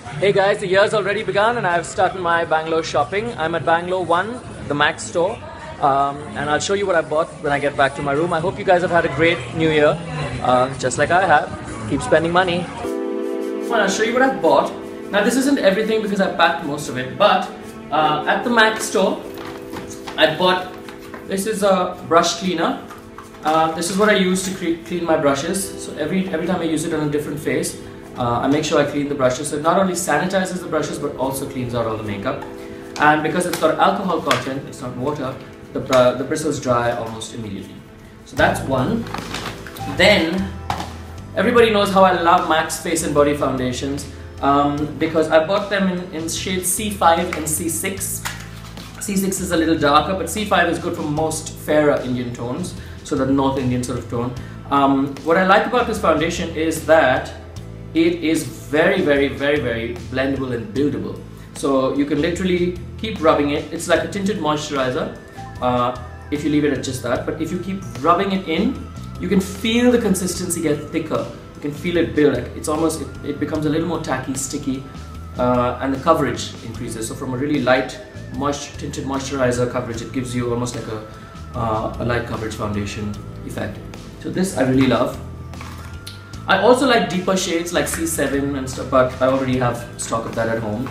Hey guys, the year's already begun and I've started my Bangalore shopping. I'm at Bangalore 1, the Mac store, and I'll show you what I bought when I get back to my room. I hope you guys have had a great new year, just like I have. Keep spending money. Well, I'll show you what I bought. Now this isn't everything because I packed most of it, but at the Mac store, I bought, this is a brush cleaner. This is what I use to clean my brushes. So every time I use it on a different face, I make sure I clean the brushes. So it not only sanitizes the brushes but also cleans out all the makeup. And because it's got alcohol content, it's not water, the bristles dry almost immediately. So that's one. Then, everybody knows how I love MAC's face and body foundations because I bought them in shades C5 and C6. C6 is a little darker, but C5 is good for most fairer Indian tones, so the North Indian sort of tone. What I like about this foundation is that it is very blendable and buildable. So you can literally keep rubbing it. It's like a tinted moisturizer if you leave it at just that. But if you keep rubbing it in, you can feel the consistency get thicker. You can feel it build. It's almost, it becomes a little more tacky, sticky, and the coverage increases. So from a really light tinted moisturizer coverage, it gives you almost like a light coverage foundation effect. So this I really love. I also like deeper shades like C7 and stuff, but I already have stock of that at home.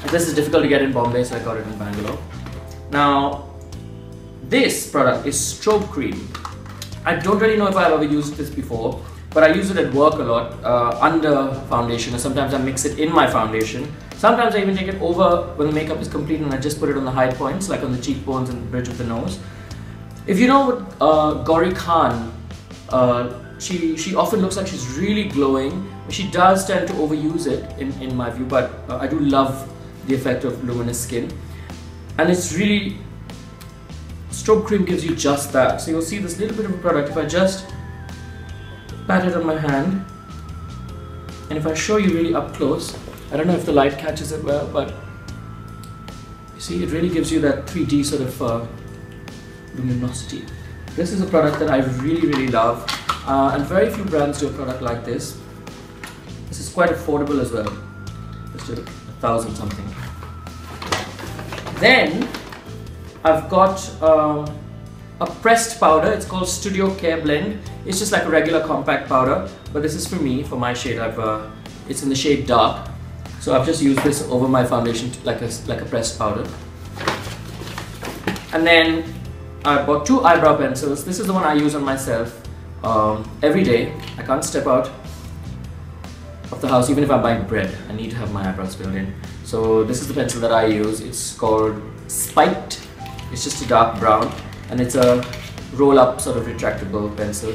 And this is difficult to get in Bombay, so I got it in Bangalore. Now, this product is strobe cream. I don't really know if I've ever used this before, but I use it at work a lot under foundation, and sometimes I mix it in my foundation. Sometimes I even take it over when the makeup is complete and I just put it on the high points, like on the cheekbones and the bridge of the nose. If you know what Gauri Khan, she often looks like she's really glowing. She does tend to overuse it in my view, but I do love the effect of luminous skin. And it's really, strobe cream gives you just that. So you'll see this little bit of a product. If I just pat it on my hand, and if I show you really up close, I don't know if the light catches it well, but you see it really gives you that 3D sort of luminosity. This is a product that I really love. And very few brands do a product like this. This is quite affordable as well. Just 1,000 something. Then I've got a pressed powder. It's called Studio Care Blend. It's just like a regular compact powder, but this is for me, for my shade. It's in the shade dark. So I've just used this over my foundation like a pressed powder. And then I bought 2 eyebrow pencils. This is the one I use on myself. Every day. I can't step out of the house even if I'm buying bread. I need to have my eyebrows filled in. So this is the pencil that I use. It's called Spiked. It's just a dark brown and it's a roll-up sort of retractable pencil.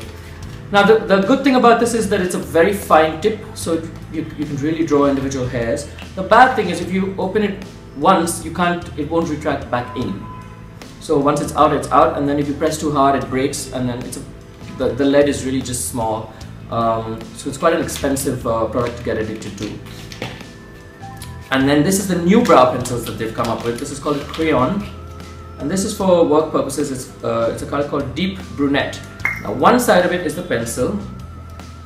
Now the good thing about this is that it's a very fine tip, so you can really draw individual hairs. The bad thing is if you open it once, it won't retract back in. So once it's out, and then if you press too hard it breaks, and then the lead is really just small, so it's quite an expensive product to get addicted to. And then this is the new brow pencils that they've come up with. This is called a crayon, and this is for work purposes. It's a color called Deep Brunette. Now one side of it is the pencil.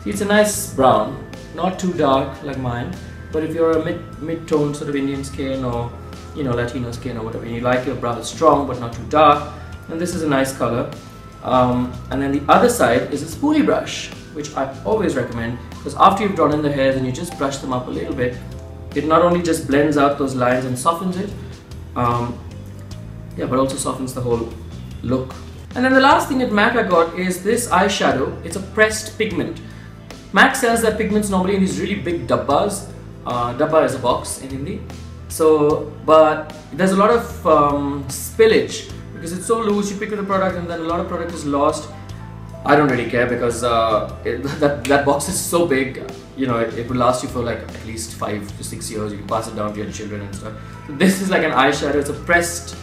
See, it's a nice brown, not too dark like mine, but if you're a mid-tone sort of Indian skin or Latino skin or whatever, and you like your brows strong but not too dark, then this is a nice color. And then the other side is a spoolie brush, which I always recommend because after you've drawn in the hairs and you just brush them up a little bit, it not only just blends out those lines and softens it, but also softens the whole look. And then the last thing at MAC I got is this eyeshadow. It's a pressed pigment. MAC sells their pigments normally in these really big dabbas. Dabba is a box in Hindi. So, but there's a lot of spillage. Because it's so loose, you pick up the product and then a lot of product is lost. I don't really care because that box is so big, it will last you for like at least 5 to 6 years. You can pass it down to your children and stuff. So this is like an eyeshadow. It's a pressed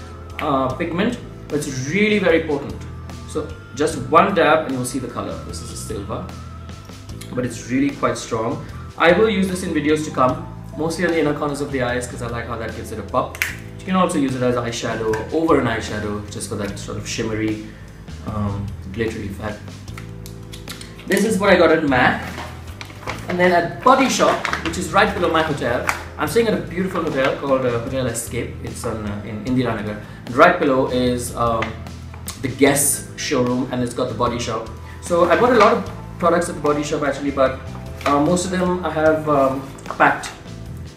pigment, but it's really very potent. So just one dab and you'll see the color. This is a silver, but it's really quite strong. I will use this in videos to come, mostly on the inner corners of the eyes because I like how that gives it a pop. You can also use it as eyeshadow or over an eyeshadow just for that sort of shimmery, glittery effect. This is what I got at MAC. And then at Body Shop, which is right below my hotel, I'm staying at a beautiful hotel called Hotel Escape. It's in Indiranagar. And right below is the Guess showroom, and it's got the Body Shop. So I bought a lot of products at the Body Shop actually, but most of them I have packed,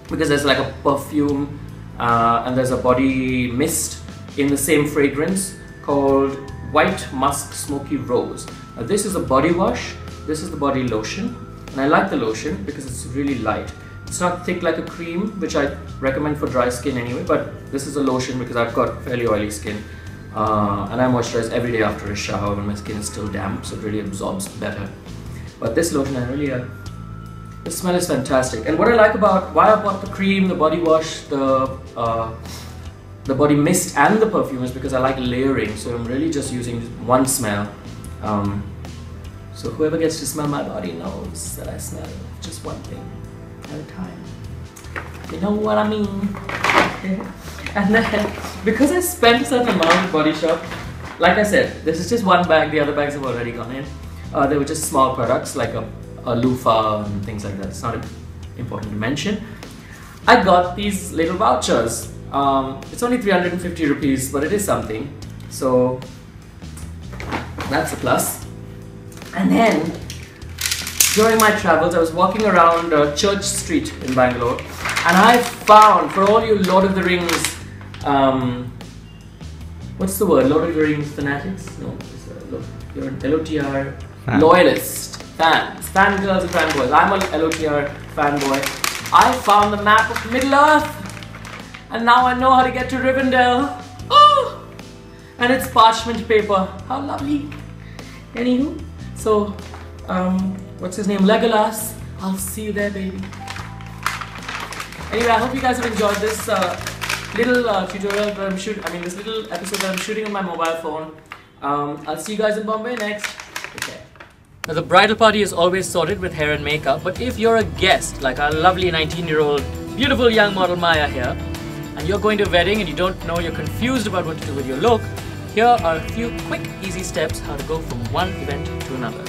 because there's like a perfume and there's a body mist in the same fragrance called White Musk Smoky Rose. Now this is a body wash, this is the body lotion, and I like the lotion because it's really light. It's not thick like a cream, which I recommend for dry skin anyway, but this is a lotion because I've got fairly oily skin, and I moisturize every day after a shower when my skin is still damp, so it really absorbs better. But this lotion I really like. The smell is fantastic, and what I like about why I bought the cream, the body wash, the body mist and the perfume is because I like layering, so I'm really just using one smell. So whoever gets to smell my body knows that I smell just one thing at a time. You know what I mean? And then, because I spent a certain amount at Body Shop, like I said, this is just one bag, the other bags have already gone in. They were just small products like a loofah and things like that. It's not important to mention. I got these little vouchers. It's only 350 rupees, but it is something. So that's a plus. And then during my travels, I was walking around Church Street in Bangalore, and I found, for all you Lord of the Rings, what's the word? Lord of the Rings fanatics? No, you're an LOTR loyalist. Fangirls and fanboys. I'm a LOTR fanboy. I found the map of Middle Earth, and now I know how to get to Rivendell. Oh! And it's parchment paper. How lovely. Anywho, so what's his name? Legolas. I'll see you there, baby. Anyway, I hope you guys have enjoyed this little tutorial that I'm shooting. I mean, this little episode that I'm shooting on my mobile phone. I'll see you guys in Bombay next. Okay. Now the bridal party is always sorted with hair and makeup, but if you're a guest, like our lovely 19-year-old beautiful young model Maya here, and you're going to a wedding and you don't know, you're confused about what to do with your look, here are a few quick, easy steps how to go from one event to another.